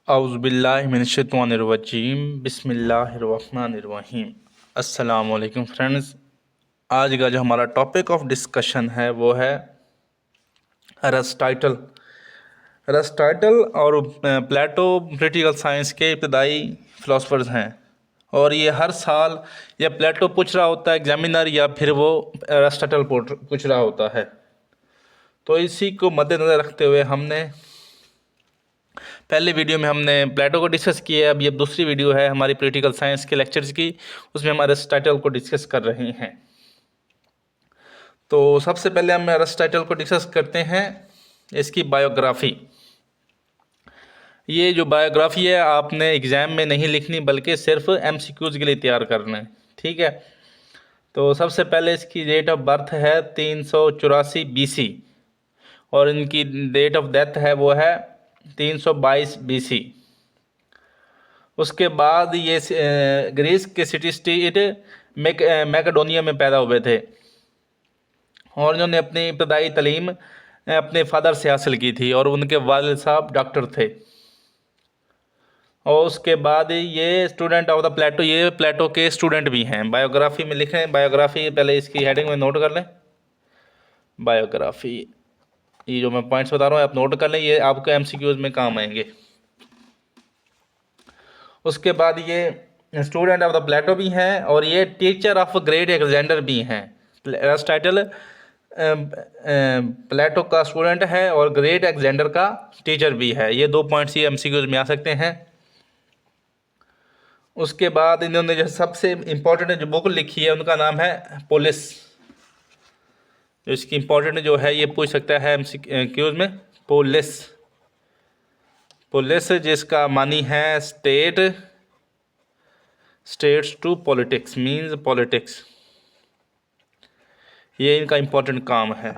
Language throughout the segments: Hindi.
औज़ुबिल्लाहिमिनश्शैतानिर्रजीम बिस्मिल्लाहिर्रहमानिर्रहीम। अस्सलाम वालेकुम फ्रेंड्स। आज का जो हमारा टॉपिक ऑफ डिस्कशन है वो है अरिस्टाटल। अरिस्टाटल और प्लेटो पॉलिटिकल साइंस के इब्तदाई फ़िलासफ़र्स हैं, और ये हर साल या प्लेटो पूछ रहा होता है एग्जामिनर, या फिर वो अरिस्टाटल पूछ रहा होता है। तो इसी को मद्देनज़र रखते हुए हमने पहले वीडियो में हमने प्लेटो को डिस्कस किया। अब ये दूसरी वीडियो है हमारी पॉलिटिकल साइंस के लेक्चर्स की, उसमें हम अरिस्टाटल को डिस्कस कर रहे हैं। तो सबसे पहले हम अरिस्टाटल को डिस्कस करते हैं इसकी बायोग्राफी। ये जो बायोग्राफी है आपने एग्ज़ाम में नहीं लिखनी, बल्कि सिर्फ एमसीक्यूज़ के लिए तैयार करना है, ठीक है। तो सबसे पहले इसकी डेट ऑफ बर्थ है 384 BC, और इनकी डेट ऑफ डेथ है वो है 322 BC। उसके बाद ये ग्रीस के सिटी स्टेट मैकेडोनिया में पैदा हुए थे, और इन्होंने अपनी इब्तदाई तालीम अपने फादर से हासिल की थी, और उनके वालिद साहब डॉक्टर थे। और उसके बाद ये स्टूडेंट ऑफ द प्लेटो, ये प्लेटो के स्टूडेंट भी हैं। बायोग्राफी में लिखें, बायोग्राफी पहले इसकी हेडिंग में नोट कर लें। बायोग्राफी, ये जो मैं पॉइंट्स बता रहा हूँ आप नोट कर लें, ये आपके एमसीक्यूज में काम आएंगे। उसके बाद ये स्टूडेंट ऑफ द प्लेटो भी हैं, और ये टीचर ऑफ ग्रेट एलेक्जेंडर भी हैं। अरिस्टाटल प्लेटो का स्टूडेंट है और ग्रेट एलेक्जेंडर का टीचर भी है। ये 2 पॉइंट्स ये एमसीक्यूज में आ सकते हैं। उसके बाद इन्होंने जो सबसे इम्पोर्टेंट जो बुक लिखी है उनका नाम है पोलिस। जो इसकी इम्पोर्टेंट जो है ये पूछ सकता है एमसीक्यूज में, पोलिस। पोलिस जिसका मानी है states to politics, means politics. ये इनका इम्पोर्टेंट काम है।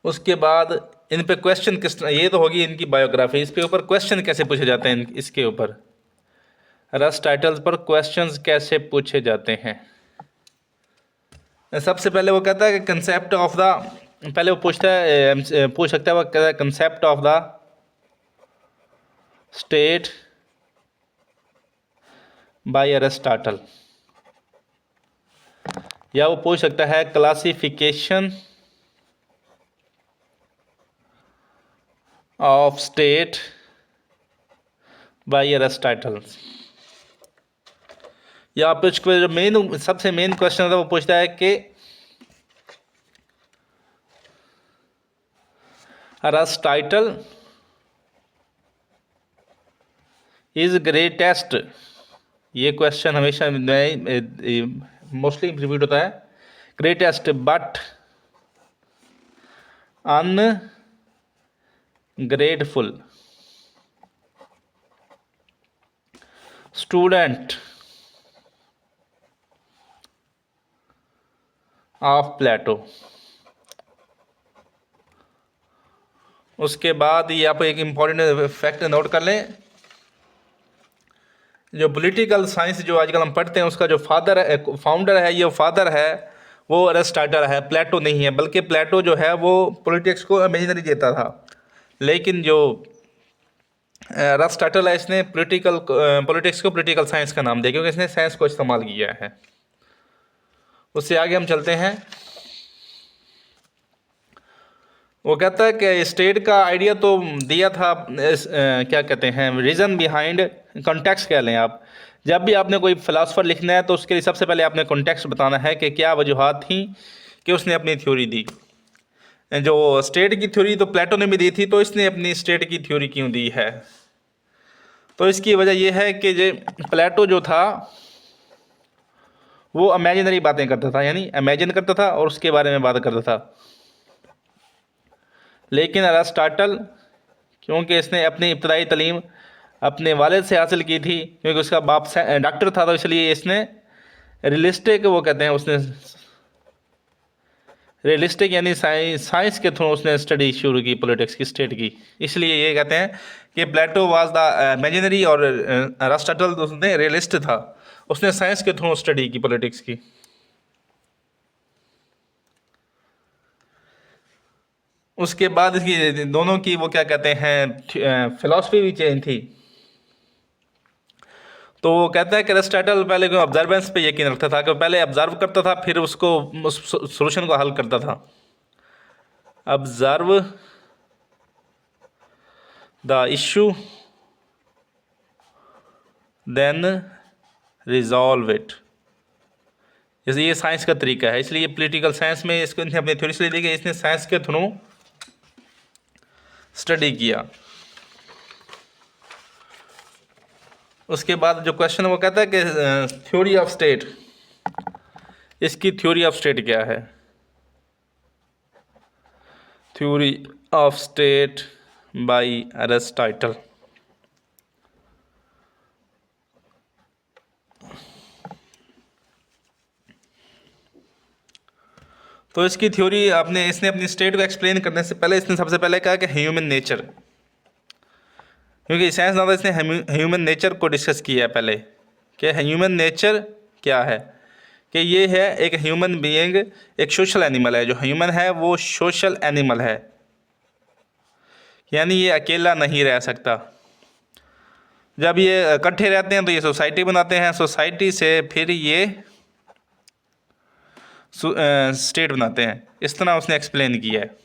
उसके बाद इन पे क्वेश्चन किस तरह, ये तो होगी इनकी बायोग्राफी, इस पे ऊपर क्वेश्चन कैसे पूछे जाते हैं इसके ऊपर, अरिस्टाटल पर क्वेश्चंस कैसे पूछे जाते हैं। सबसे पहले वो कहता है कि कंसेप्ट ऑफ द, पहले वो पूछता है पूछ सकता है, वो कहता है concept of the state by Aristotle, या वो पूछ सकता है classification of state by Aristotle, या आप जो सबसे मेन क्वेश्चन होता है वो पूछता है कि अरिस्टाटल इज ग्रेटेस्ट। ये क्वेश्चन हमेशा मोस्टली रिपीट होता है, greatest but ungrateful student of Plato. उसके बाद ये आप एक इम्पॉर्टेंट फैक्ट नोट कर लें, जो पॉलिटिकल साइंस जो आजकल हम पढ़ते हैं उसका जो फाउंडर है, ये फादर है वो अरिस्टाटल है, प्लेटो नहीं है। बल्कि प्लेटो जो है वो पॉलिटिक्स को इमेजिनरी देता था, लेकिन जो अरिस्टाटल है इसने पॉलिटिक्स को पॉलिटिकल साइंस का नाम दिया, क्योंकि इसने साइंस को इस्तेमाल किया है। उससे आगे हम चलते हैं। वो कहता है कि स्टेट का आइडिया तो दिया था, क्या कहते हैं, रीज़न बिहाइंड, कॉन्टेक्स्ट कह लें आप। जब भी आपने कोई फ़िलासफ़र लिखना है तो उसके लिए सबसे पहले आपने कॉन्टेक्स्ट बताना है कि क्या वजूहात थी कि उसने अपनी थ्योरी दी। जो स्टेट की थ्योरी तो प्लेटो ने भी दी थी, तो इसने अपनी स्टेट की थ्योरी क्यों दी है। तो इसकी वजह यह है कि जो प्लेटो जो था वो इमेजिनरी बातें करता था, यानी इमेजिन करता था और उसके बारे में बात करता था। लेकिन अरिस्टाटल, क्योंकि इसने अपनी इब्तदाई तालीम अपने वालिद से हासिल की थी, क्योंकि उसका बाप डॉक्टर था, तो इसलिए इसने रियलिस्टिक, वो कहते हैं उसने रियलिस्टिक यानी साइंस के थ्रू उसने स्टडी शुरू की पॉलिटिक्स की, स्टेट की। इसलिए ये कहते हैं कि प्लेटो वाज द इमेजिनरी और अरिस्टाटल उसने रियलिस्ट था, उसने साइंस के थ्रू स्टडी की पॉलिटिक्स की। उसके बाद इसकी दोनों की वो क्या कहते हैं फिलॉसफी भी चेंज थी। तो वो कहता है कि एरिस्टोटल पहले ऑब्जर्वेंस पे यकीन रखता था, कि पहले ऑब्जर्व करता था फिर उसको उस सोल्यूशन को हल करता था। Observe the issue then resolve it. जैसे ये साइंस का तरीका है, इसलिए पॉलिटिकल साइंस में इसको इसने अपनी थ्योरी इसलिए दी कि इसने साइंस के थ्रू स्टडी किया। उसके बाद जो क्वेश्चन वो कहता है कि थ्योरी ऑफ स्टेट, इसकी थ्योरी ऑफ स्टेट क्या है? Theory of state bye Aristotle. तो इसकी थ्योरी आपने इसने अपनी स्टेट को एक्सप्लेन करने से पहले इसने सबसे पहले कहा कि ह्यूमन नेचर, क्योंकि साइंस दादा इसने ह्यूमन नेचर को डिस्कस किया है पहले कि ह्यूमन नेचर क्या है, कि ये है एक ह्यूमन बीइंग एक सोशल एनिमल है। जो ह्यूमन है वो सोशल एनिमल है, यानी ये अकेला नहीं रह सकता। जब ये इकट्ठे रहते हैं तो ये सोसाइटी बनाते हैं, सोसाइटी से फिर ये स्टेट बनाते हैं। इस तरह उसने एक्सप्लेन किया है।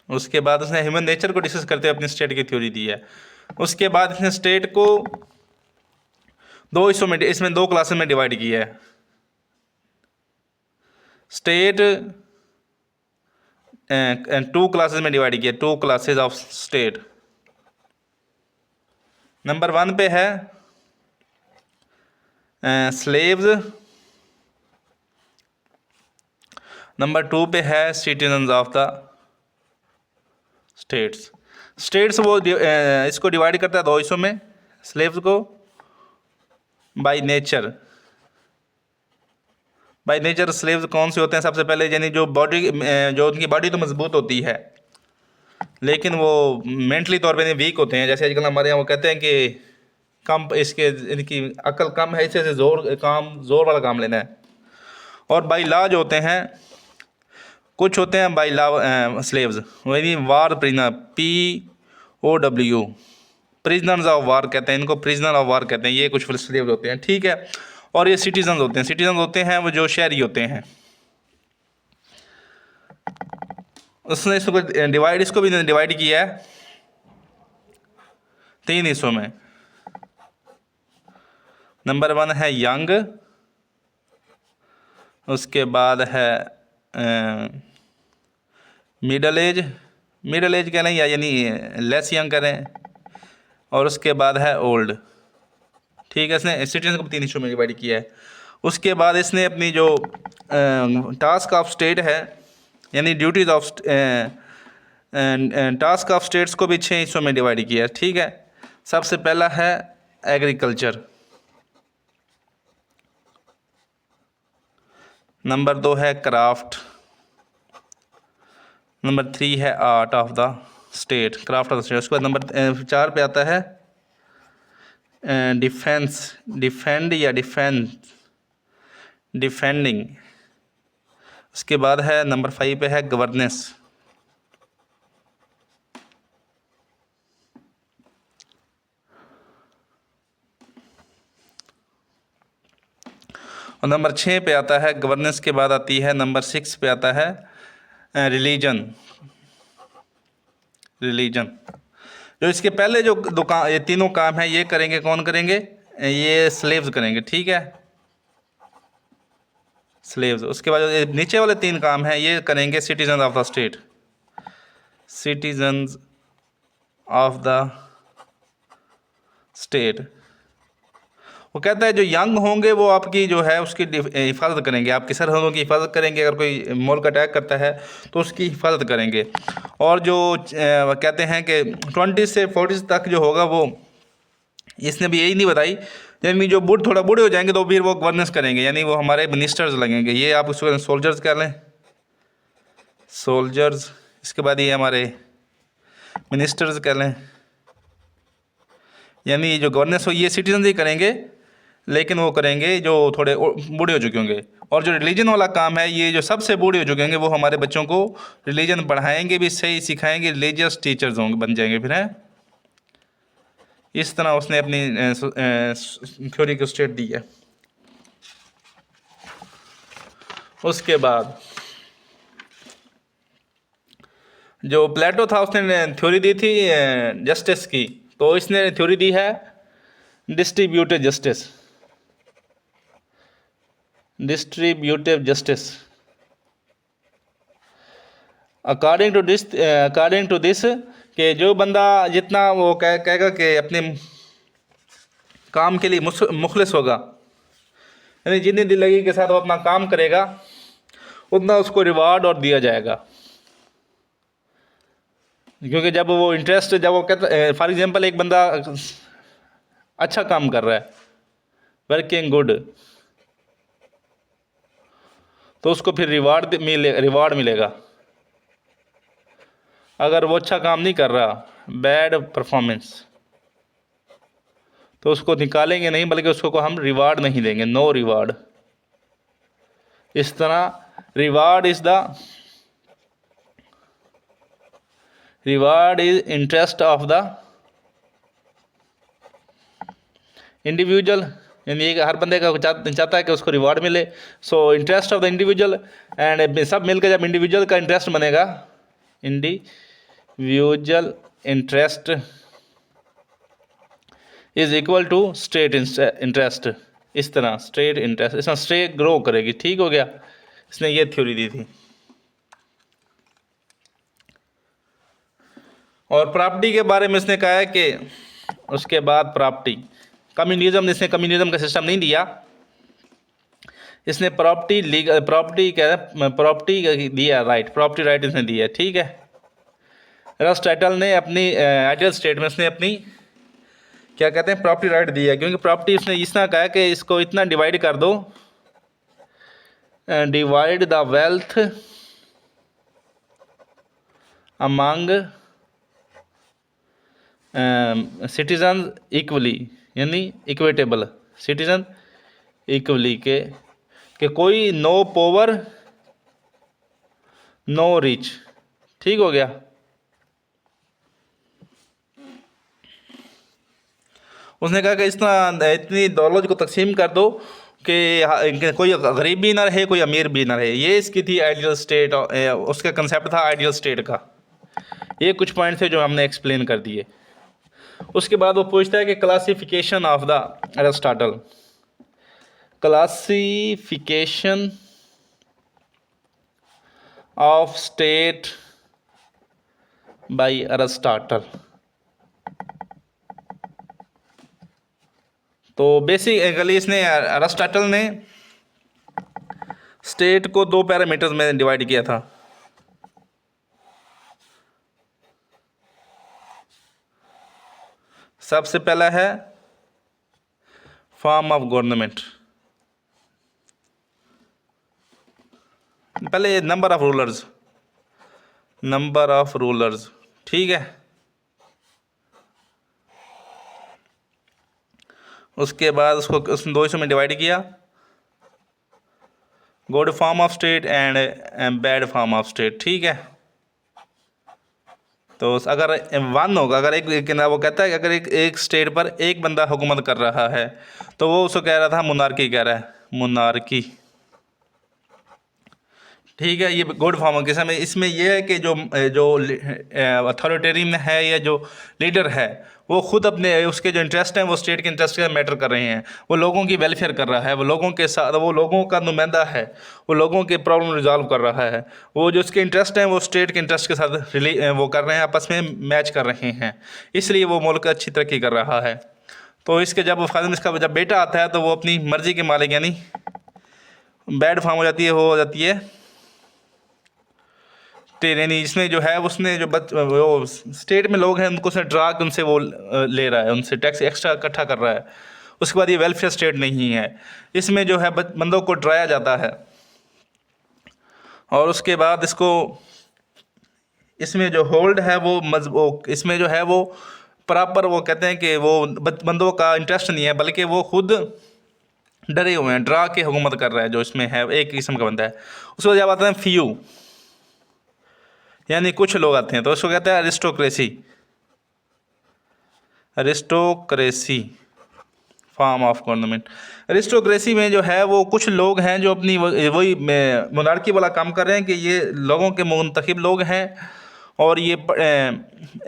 उसके बाद उसने ह्यूमन नेचर को डिस्कस करते हुए अपनी स्टेट की थ्योरी दी है। उसके बाद इसने स्टेट को दो हिस्सों में, इसमें दो क्लासेस में डिवाइड किया है। स्टेट टू क्लासेस में डिवाइड किया, two classes of state. Number 1 पे है स्लेव्स, नंबर 2 पे है citizens of the states. States वो इसको डिवाइड करता है दो हिस्सों में, स्लेव्स को by nature. By nature slaves कौन से होते हैं? सबसे पहले यानी जो बॉडी, जो उनकी बॉडी तो मजबूत होती है लेकिन वो मेंटली तौर पे वीक होते हैं। जैसे आजकल हमारे यहाँ वो कहते हैं कि कम इसके इनकी अकल कम है, इससे जोर वाला काम लेना है। और बाई लॉ जो होते हैं, कुछ होते हैं बाई लॉ स्लेव्स, वही war prisoner, POW, prisoners of war कहते हैं इनको, प्रिजनर ऑफ वार कहते हैं। ये कुछ स्लेव्स होते हैं, ठीक है। और ये सिटीजन होते हैं, सिटीजन होते हैं वो जो शहरी होते हैं। उसने इसको डिवाइड, इसको भी डिवाइड किया है 3 हिस्सों में। नंबर 1 है यंग, उसके बाद है मिडल एज, मिडल एज कह लें या यानी लेस यंग करें, और उसके बाद है ओल्ड, ठीक है। इसने सिटीजन को 3 हिस्सों में डिवाइड किया है। उसके बाद इसने अपनी जो टास्क ऑफ स्टेट है यानी duties of task of states को भी 6 हिस्सों में डिवाइड किया है, ठीक है। सबसे पहला है एग्रीकल्चर, नंबर 2 है क्राफ्ट, नंबर 3 है art of the state, craft of the state. उसके बाद नंबर 4 पे आता है डिफेंस, डिफेंड या डिफेंडिंग। उसके बाद है नंबर 5 पे है गवर्नेंस। और नंबर 6 पे आता है गवर्नेंस के बाद आती है नंबर 6 पे आता है रिलीजन। रिलीजन जो इसके पहले जो दो काम, ये तीनों काम है ये करेंगे कौन करेंगे? ये स्लेव्स करेंगे, ठीक है, स्लेव्स। उसके बाद ये नीचे वाले 3 काम हैं ये करेंगे citizen of the state, citizens of the state. वो कहता है जो यंग होंगे वो आपकी जो है उसकी हिफाजत करेंगे, आपकी सरहदों की हिफाजत करेंगे। अगर कोई मुल्क अटैक करता है तो उसकी हिफाजत करेंगे। और जो कहते हैं कि 20 से 40 तक जो होगा वो, इसने भी यही नहीं बताई, यानी जो थोड़ा बूढ़े हो जाएंगे तो फिर वो गवर्नेंस करेंगे, यानी वो हमारे मिनिस्टर्स लगेंगे। ये आप उसको सोल्जर्स कह लें, सोल्जर्स। इसके बाद ये हमारे मिनिस्टर्स कह लें, यानी जो गवर्नेंस हो ये सिटीजन ही करेंगे। लेकिन वो करेंगे जो थोड़े बूढ़े हो चुके होंगे। और जो रिलीजन वाला काम है, ये जो सबसे बूढ़े हो चुके होंगे वो हमारे बच्चों को रिलीजन पढ़ाएंगे भी, सही सिखाएंगे, रिलीजियस टीचर्स होंगे, बन जाएंगे फिर हैं। इस तरह उसने अपनी थ्योरी को स्टेट दी है। उसके बाद जो प्लेटो था उसने थ्योरी दी थी जस्टिस की, तो इसने थ्योरी दी है distributive justice. Distributive justice according to this कि जो बंदा जितना वो कहेगा कि अपने काम के लिए मुखलिस होगा, यानी जितनी दिललगी के साथ वो अपना काम करेगा, उतना उसको रिवार्ड और दिया जाएगा। क्योंकि जब वो इंटरेस्ट, जब वो कहता, फॉर एग्जांपल एक बंदा अच्छा काम कर रहा है, वर्किंग गुड, तो उसको फिर रिवार्ड मिलेगा। अगर वो अच्छा काम नहीं कर रहा, बैड परफॉर्मेंस, तो उसको निकालेंगे नहीं, बल्कि उसको हम रिवार्ड नहीं देंगे, नो रिवार्ड। इस तरह reward is interest of the individual, यानी हर बंदे का चाहता है कि उसको रिवार्ड मिले। So interest of the individual, and सब मिलकर जब इंडिविजुअल का इंटरेस्ट बनेगा, individual interest is equal to state interest. इस तरह स्टेट इंटरेस्ट, इस तरह स्टेट ग्रो करेगी। ठीक हो गया, इसने ये थ्योरी दी थी। और प्रॉपर्टी के बारे में इसने कहा है कि उसके बाद प्रॉपर्टी, कम्युनिज्म, इसने कम्युनिज्म का सिस्टम नहीं दिया, इसने प्रॉपर्टी दिया, राइट, प्रॉपर्टी राइट इसने दिया। ठीक है, एरिस्टोटल ने अपनी आइडियल स्टेट में उसने अपनी क्या कहते हैं प्रॉपर्टी राइट दी है। क्योंकि प्रॉपर्टी उसने इस तरह कहा है कि इसको इतना डिवाइड कर दो, divide the wealth among citizen equally, यानी इक्विटेबल सिटीजन इक्वली के कोई नो पोवर नो रिच। ठीक हो गया। उसने कहा कि इस तरह इतनी दौलत को तकसीम कर दो कि कोई गरीब भी ना रहे, कोई अमीर भी ना रहे। ये इसकी थी आइडियल स्टेट, उसका कंसेप्ट था आइडियल स्टेट का। ये कुछ पॉइंट थे जो हमने एक्सप्लेन कर दिए। उसके बाद वो पूछता है कि classification of the Aristotle, classification of state bye Aristotle. तो बेसिकली इसने एरिस्टोटल ने स्टेट को दो पैरामीटर्स में डिवाइड किया था। सबसे पहला है फॉर्म ऑफ गवर्नमेंट, पहले नंबर ऑफ रूलर्स। ठीक है, उसके बाद उसको उसने दो हिस्सों में डिवाइड किया, good form of state and bad form of state. ठीक है, तो अगर वन होगा, अगर वो कहता है कि अगर एक स्टेट पर एक बंदा हुकूमत कर रहा है, तो वो उसको कह रहा था मोनार्की, कह रहा है मोनार्की। ठीक है, ये गुड फॉर्म के समय इसमें यह है कि जो अथॉरिटेरियन है या जो लीडर है, वो खुद अपने उसके जो इंटरेस्ट हैं वो स्टेट के इंटरेस्ट के मैटर कर रहे हैं, वो लोगों की वेलफेयर कर रहा है, वो लोगों के साथ, वो लोगों का नुमाइंदा है, वो लोगों के प्रॉब्लम रिजॉल्व कर रहा है। वो जो उसके इंटरेस्ट हैं वो स्टेट के इंटरेस्ट के साथ वो कर रहे हैं, आपस में मैच कर रहे हैं, इसलिए वो मुल्क अच्छी तरक्की कर रहा है। तो इसके जब इसका जब बेटा आता है तो वो अपनी मर्ज़ी के मालिक, यानी बैड फॉर्म हो जाती है यानी इसमें जो है उसने जो वो स्टेट में लोग हैं उनको उसने ड्रा के उनसे वो ले रहा है, उनसे टैक्स एक्स्ट्रा इकट्ठा कर रहा है। उसके बाद ये वेलफेयर स्टेट नहीं है, इसमें जो है बंदों को डराया जाता है। और उसके बाद इसमें जो होल्ड है वो इसमें जो है वो प्रॉपर वो कहते हैं कि वो बंदों का इंटरेस्ट नहीं है, बल्कि वो खुद डरे हुए हैं, डरा के हुकूमत कर रहा है, जो इसमें है एक किस्म का बंदा है। उसके बाद जब आता है फ्यू, यानी कुछ लोग आते हैं, तो उसको कहते हैं aristocracy. Aristocracy form of government. Aristocracy में जो है वो कुछ लोग हैं जो अपनी वही मोनार्की वाला काम कर रहे हैं कि ये लोगों के मुंतखब लोग हैं और ये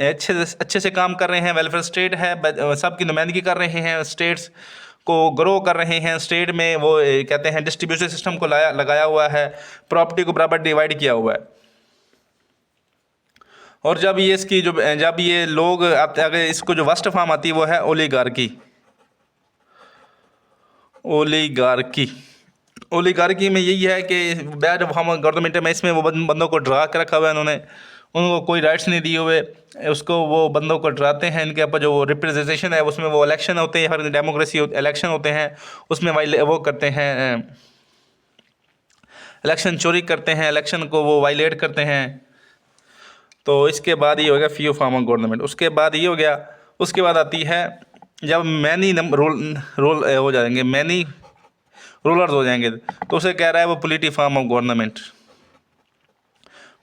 अच्छे से काम कर रहे हैं, वेलफेयर स्टेट है, सबकी नुमाइंदगी कर रहे हैं, स्टेट्स को ग्रो कर रहे हैं, स्टेट में वो कहते हैं डिस्ट्रीब्यूशन सिस्टम को लगाया हुआ है, प्रॉपर्टी को बराबर डिवाइड किया हुआ है। और जब ये इसकी जब ये लोग अगर इसको जो फर्स्ट फॉर्म आती है वो है ओलिगार्की। ओलिगार्की ओलिगार्की में यही है कि बैड फॉर्म गवर्नमेंट में इसमें वो बंदों को डरा के रखा हुआ है, उन्होंने उनको कोई राइट्स नहीं दिए हुए, उसको वो बंदों को डराते हैं। इनके ऊपर जो रिप्रेजेंटेशन है उसमें वो इलेक्शन होते हैं, हर डेमोक्रेसी इलेक्शन होते हैं, उसमें वो करते हैं, इलेक्शन चोरी करते हैं, इलेक्शन को वो वायलेट करते हैं। तो इसके बाद ये हो गया फ्यू फॉर्म ऑफ गवर्नमेंट। उसके बाद ये हो गया, उसके बाद आती है जब मैनी रोल हो जाएंगे, मैनी रूलर्स हो जाएंगे, तो उसे कह रहा है वो polity form of government.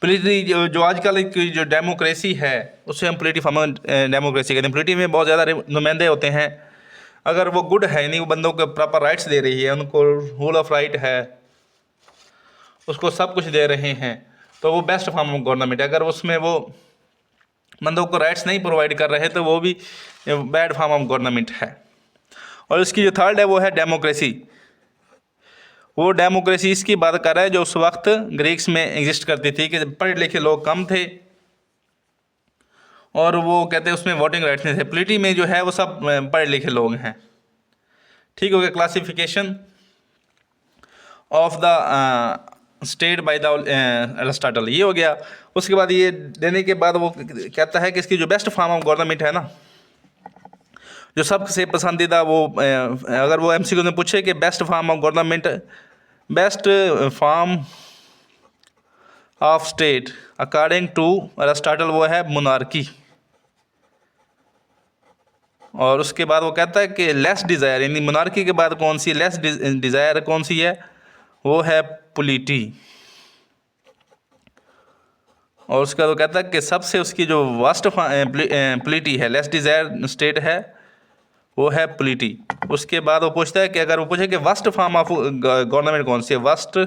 Polity जो आजकल की जो डेमोक्रेसी है उसे हम पॉलिटी फॉर्म ऑफ डेमोक्रेसी कहते हैं। पॉलिटी में बहुत ज़्यादा नुमाइंदे होते हैं, अगर वो गुड है, यानी वो बंदों को प्रॉपर राइट्स दे रही है, उनको रूल ऑफ राइट है, उसको सब कुछ दे रहे हैं, तो वो बेस्ट फॉर्म ऑफ गवर्नमेंट है। अगर उसमें वो बंदों को राइट्स नहीं प्रोवाइड कर रहे तो वो भी बैड फॉर्म ऑफ गवर्नमेंट है। और इसकी जो थर्ड है वो है डेमोक्रेसी। वो डेमोक्रेसी इसकी बात कर रहा है जो उस वक्त ग्रीक्स में एग्जिस्ट करती थी, कि पढ़े लिखे लोग कम थे और वो कहते हैं उसमें वोटिंग राइट्स नहीं थे। पॉलिटी में जो है वो सब पढ़े लिखे लोग हैं। ठीक हो गया classification of the state by the Aristotle, ये हो गया। उसके बाद ये देने के बाद वो कहता है कि इसकी जो बेस्ट फॉर्म ऑफ गवर्नमेंट है ना, जो सबसे पसंदीदा, वो अगर वो एमसीक्यू में पूछे कि best form of government, best form of state according to Aristotle, वो है मोनार्की। और उसके बाद वो कहता है कि लेस डिज़ायर, यानी मोनार्की के बाद कौन सी लेस डिज़ायर कौन सी है, वो है पॉलिटी। और उसके बाद वो कहता है कि सबसे उसकी जो वास्ट पॉलिटी है, लेस डिज़ायर स्टेट है, वो है पॉलिटी। उसके बाद वो पूछता है कि अगर वो पूछे कि वर्स्ट फॉर्म ऑफ गवर्नमेंट कौन सी है, worst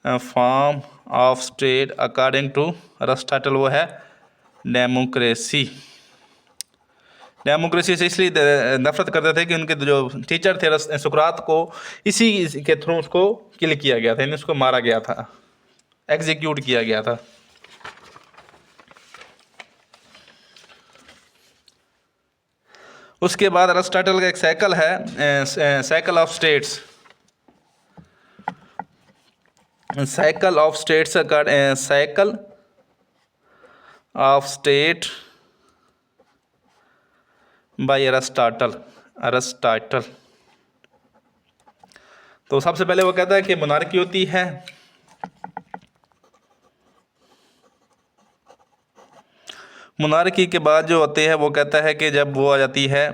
form of state according to Aristotle, वो है डेमोक्रेसी। डेमोक्रेसी से इसलिए नफरत करते थे कि उनके जो टीचर थे सुकरात को इसी के थ्रू उसको किल किया गया था, यानी उसको मारा गया था, एग्जीक्यूट किया गया था। उसके बाद एरिस्टोटल का एक साइकिल है, cycle of states, cycle of states, cycle of state bye Aristotle. तो सबसे पहले वो कहता है कि मोनार्की होती है, मोनार्की के बाद जो होते हैं वो कहता है कि जब वो आ जाती है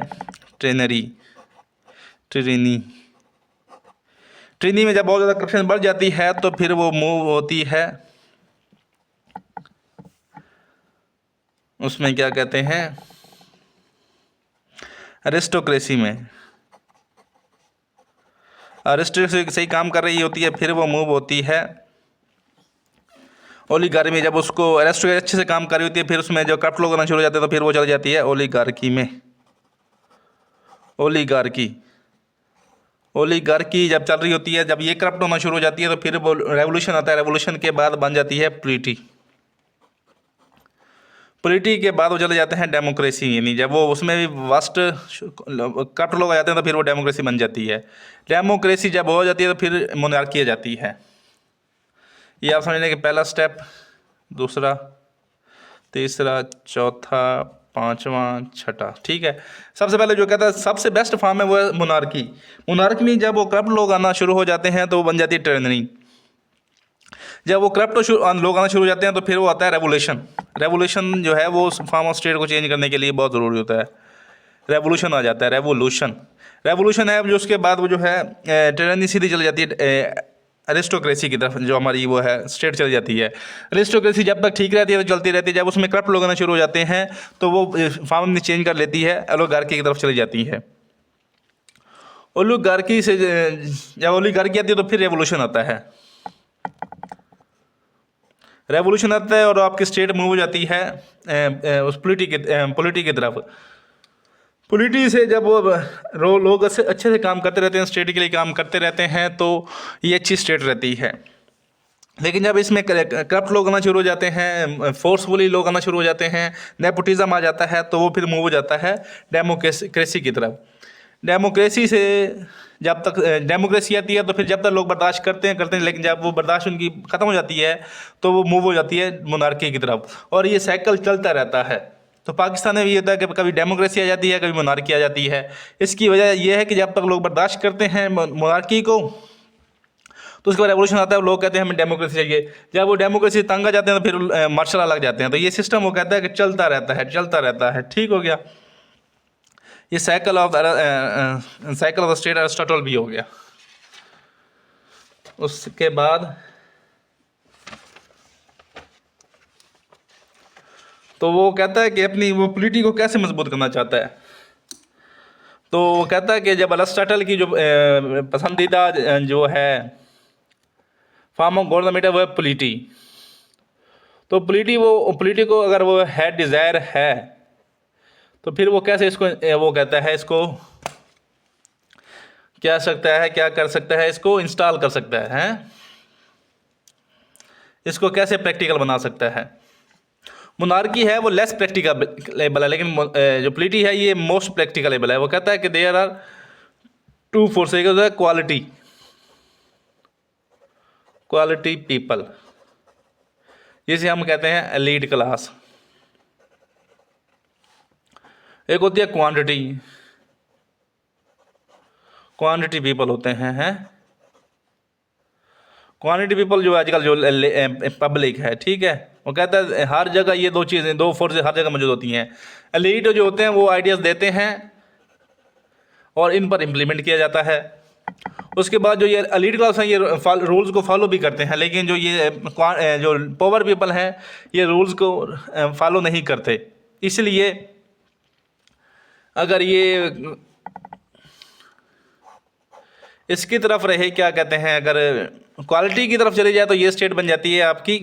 ट्रेनी में जब बहुत ज़्यादा करप्शन बढ़ जाती है तो फिर वो मूव होती है, उसमें क्या कहते हैं, अरिस्टोक्रेसी में। अरिस्टोक्रेसी सही काम कर रही होती है, फिर वो मूव होती है ओलिगार्की में। जब उसको अरिस्टोक्रेसी अच्छे से काम कर रही होती है, फिर उसमें जो करप्ट लोग आना शुरू हो जाते हैं तो फिर वो चल जाती है ओलिगार्की में। ओलिगार्की जब चल रही होती है, जब ये करप्ट होना शुरू हो जाती है तो फिर वो रेवोल्यूशन आता है, रेवोल्यूशन के बाद बन जाती है पॉलिटी के बाद वो चले जाते हैं डेमोक्रेसी, यानी जब वो उसमें भी वास्ट करप्ट लोग आ जाते हैं तो फिर वो डेमोक्रेसी बन जाती है। डेमोक्रेसी जब हो जाती है तो फिर मोनार्की आ जाती है। ये आप समझ लें कि पहला स्टेप, दूसरा, तीसरा, चौथा, पांचवा, छठा। ठीक है, सबसे पहले जो कहता है सबसे बेस्ट फॉर्म है वो है मोनार्की। मोनार्की में जब वो करप्ट लोग आना शुरू हो जाते हैं तो वो बन जाती है टिरैनी। जब वो करप्ट लोग आना शुरू हो जाते हैं तो फिर वो आता है रेवोल्यूशन। रेवोल्यूशन जो है वो फॉर्म ऑफ स्टेट को चेंज करने के लिए बहुत ज़रूरी होता है। रेवोल्यूशन आ जाता है, रेवोल्यूशन है जो उसके बाद वो जो है टिरानी सीधी चली जाती है अरिस्टोक्रेसी की तरफ, जो हमारी वो है स्टेट चली जाती है। अरिस्टोक्रेसी जब तक ठीक रहती है तो चलती रहती है, जब उसमें करप्ट लोग आना शुरू हो जाते हैं तो वो फॉर्म में चेंज कर लेती है, ओलिगार्की की तरफ चली जाती है। ओलिगार्की से जब ओलिगार्की आती है तो फिर रेवोल्यूशन आता है, रेवोल्यूशन आता है और आपकी स्टेट मूव हो जाती है उस पॉलिटी की तरफ। पॉलिटी से जब वो लोग अच्छे से काम करते रहते हैं, स्टेट के लिए काम करते रहते हैं, तो ये अच्छी स्टेट रहती है। लेकिन जब इसमें करप्ट लोग आना शुरू हो जाते हैं, फोर्सफुली लोग आना शुरू हो जाते हैं, नेपोटिज्म आ जाता है, तो वो फिर मूव हो जाता है डेमोक्रेसी की तरफ। डेमोक्रेसी से जब तक डेमोक्रेसी आती है तो फिर जब तक लोग बर्दाश्त करते हैं, लेकिन जब वो बर्दाश्त उनकी ख़त्म हो जाती है तो वो मूव हो जाती है मोनार्की की तरफ, और ये साइकिल चलता रहता है। तो पाकिस्तान में भी ये होता है कि कभी डेमोक्रेसी आ जाती है, कभी मोनार्की आ जाती है। इसकी वजह ये है कि जब तक लोग बर्दाश्त करते हैं मोनार्की को, तो उसके बाद रेवोल्यूशन आता है, लोग कहते हैं हमें डेमोक्रेसी चाहिए। जब वो डेमोक्रेसी तंग आ जाते हैं तो फिर मार्शल लग जाते हैं। तो ये सिस्टम वो कहता है कि चलता रहता है। ठीक हो गया, ये cycle of the state Aristotle भी हो गया। उसके बाद तो वो कहता है कि अपनी वो पॉलिटी को कैसे मजबूत करना चाहता है। तो वो कहता है कि जब एरिस्टोटल की जो पसंदीदा जो है फॉर्म ऑफ गवर्नमेंट है वो है पॉलिटी। तो पॉलिटी को अगर वो है डिज़ायर है तो फिर वो कैसे इसको वो कहता है इसको क्या कर सकता है, इसको इंस्टॉल कर सकता है, हैं? इसको कैसे प्रैक्टिकल बना सकता है। मोनार्की है वो लेस प्रैक्टिकलेबल है, लेकिन जो पॉलिटी है ये मोस्ट प्रैक्टिकलेबल है। वो कहता है कि there are two forces, quality people, जिसे हम कहते हैं एलीट क्लास। एक होती है क्वांटिटी पीपल होते हैं क्वांटिटी पीपल जो आजकल जो पब्लिक है, ठीक है। वो कहता है हर जगह ये दो फोर्सेस हर जगह मौजूद होती हैं। एलीट जो होते हैं वो आइडियाज़ देते हैं और इन पर इम्प्लीमेंट किया जाता है। उसके बाद जो ये एलीट क्लास हैं ये रूल्स को फॉलो भी करते हैं, लेकिन जो ये जो पावर पीपल हैं ये रूल्स को फॉलो नहीं करते। इसलिए अगर ये इसकी तरफ रहे, क्या कहते हैं, अगर क्वालिटी की तरफ चली जाए तो ये स्टेट बन जाती है आपकी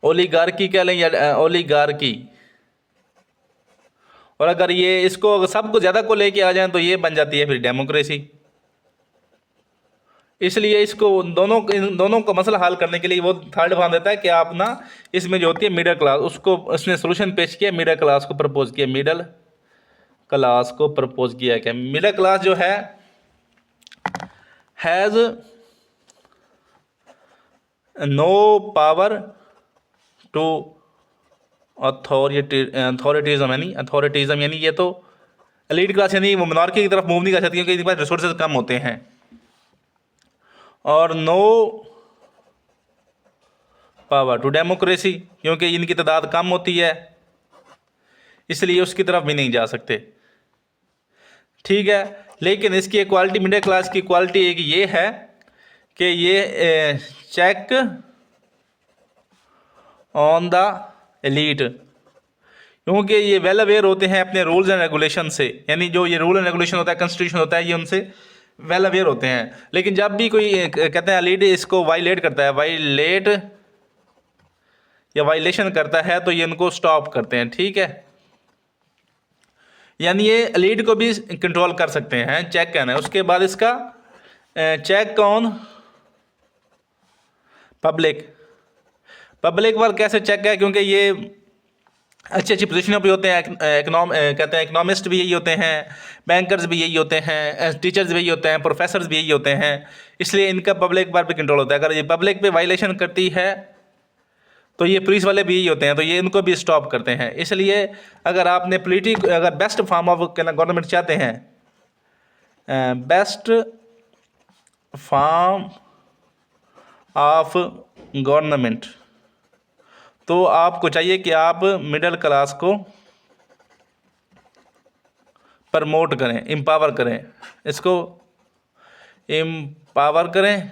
ओलिगार्की कह लें या ओलिगार्की। और अगर ये इसको सबको ज़्यादा को लेके आ जाए तो ये बन जाती है फिर डेमोक्रेसी। इसलिए इसको इन दोनों को मसला हल करने के लिए वो थर्ड फॉर्म देता है कि आप ना इसमें जो होती है मिडिल क्लास, उसको उसने सोल्यूशन पेश किया, मिडिल क्लास को प्रपोज किया। क्या मिडिल क्लास जो है हैज़ नो पावर टू अथॉरिटिज्म यानी ये तो एलीट क्लास यानी वो मोनार्की की तरफ मूव नहीं कर सकती क्योंकि इनके पास रिसोर्सेज कम होते हैं, और नो पावर टू डेमोक्रेसी क्योंकि इनकी तादाद कम होती है, इसलिए उसकी तरफ भी नहीं जा सकते। ठीक है, लेकिन इसकी इक्वालिटी मिडिल क्लास की क्वालिटी एक ये है कि ये चेक ऑन द एलीट, क्योंकि ये वेल अवेयर होते हैं अपने रूल्स एंड रेगुलेशन से। यानी जो ये रूल एंड रेगुलेशन होता है, कॉन्स्टिट्यूशन होता है, ये उनसे वेल अवेयर होते हैं। लेकिन जब भी कोई कहते हैं एलीट इसको वायलेट करता है, वायलेशन करता है, तो ये इनको स्टॉप करते हैं। ठीक है, यानी ये एलीट को भी कंट्रोल कर सकते हैं, चेक करना है। उसके बाद इसका चेक ऑन पब्लिक पर कैसे चेक है, क्योंकि ये अच्छी पोजीशनों पे होते हैं। कहते हैं इकोनॉमिस्ट भी यही होते हैं, बैंकर्स भी यही होते हैं, टीचर्स भी यही होते हैं, प्रोफेसर्स भी यही होते हैं। इसलिए इनका पब्लिक पर भी कंट्रोल होता है। अगर ये पब्लिक पे वायलेशन करती है तो ये पुलिस वाले भी यही होते हैं, तो ये इनको भी स्टॉप करते हैं। इसलिए अगर आपने अगर बेस्ट फॉर्म ऑफ गवर्नमेंट चाहते हैं, बेस्ट फॉर्म ऑफ गवर्नमेंट, तो आपको चाहिए कि आप मिडिल क्लास को प्रमोट करें, एम्पावर करें, इसको एम्पावर करें,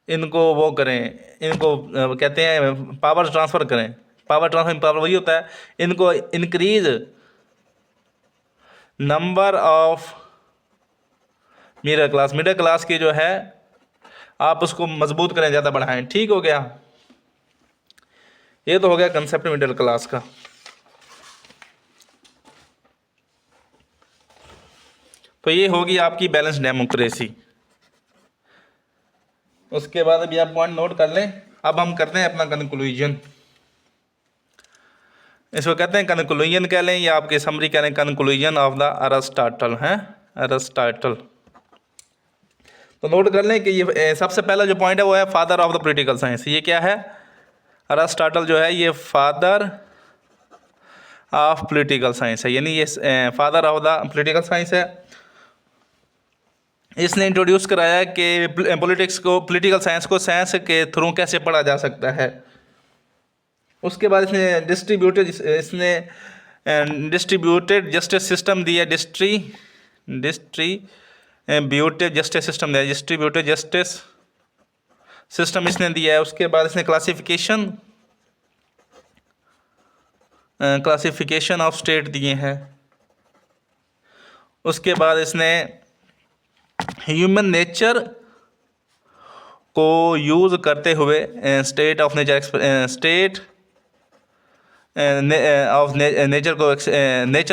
इनको वो करें, इनको कहते हैं पावर ट्रांसफ़र करें। पावर ट्रांसफर एम्पावर वही होता है। इनको increase number of middle class की जो है आप उसको मजबूत करें, ज़्यादा बढ़ाएं। ठीक हो गया, ये तो हो गया कंसेप्ट मिडिल क्लास का। तो ये होगी आपकी बैलेंस डेमोक्रेसी। उसके बाद अभी आप पॉइंट नोट कर लें। अब हम करते हैं अपना कंक्लूजन। इसको कहते हैं कंक्लूजन कह लें या आपके समरी कह लें, कंक्लूजन ऑफ द अरिस्टोटल है, अरिस्टोटल। तो नोट कर लें कि ये सबसे पहला जो पॉइंट है वो है father of the political science. ये क्या है? अरिस्टोटल जो है ये फादर ऑफ पॉलिटिकल साइंस है, यानी ये father of the political science है। इसने इंट्रोड्यूस कराया कि पॉलिटिकल साइंस को साइंस के थ्रू कैसे पढ़ा जा सकता है। उसके बाद इसने डिस्ट्रीब्यूटेड जस्टिस सिस्टम दिया, डिस्ट्रीब्यूटेड जस्टिस सिस्टम दिया, डिस्ट्रीब्यूटेड जस्टिस सिस्टम इसने दिया है। उसके बाद इसने क्लासिफिकेशन ऑफ स्टेट दिए हैं। उसके बाद इसने ह्यूमन नेचर को यूज़ करते हुए state of nature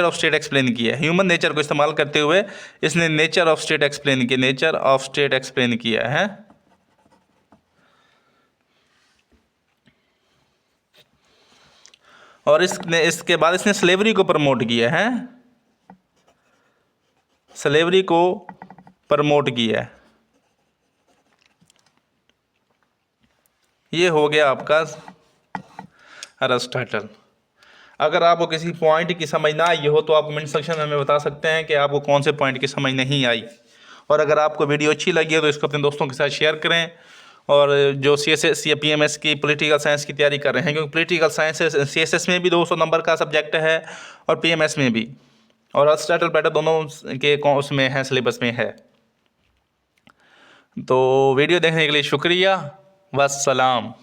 of state explain किया है। ह्यूमन नेचर को इस्तेमाल करते हुए इसने नेचर ऑफ स्टेट एक्सप्लेन किया है। और इसके बाद इसने स्लेवरी को प्रमोट किया है, स्लेवरी को प्रमोट किया है। ये हो गया आपका अरिस्टोटल। अगर आपको किसी पॉइंट की समझ ना आई हो तो आप कमेंट सेक्शन में हमें बता सकते हैं कि आपको कौन से पॉइंट की समझ नहीं आई। और अगर आपको वीडियो अच्छी लगी है तो इसको अपने दोस्तों के साथ शेयर करें। और जो CSS या PMS की पॉलिटिकल साइंस की तैयारी कर रहे हैं, क्योंकि पॉलिटिकल साइंस CSS में भी 200 नंबर का सब्जेक्ट है और PMS में भी, और अरिस्टोटल पैटर्न दोनों के उसमें है, सिलेबस में है। तो वीडियो देखने के लिए शुक्रिया, वस्सलाम।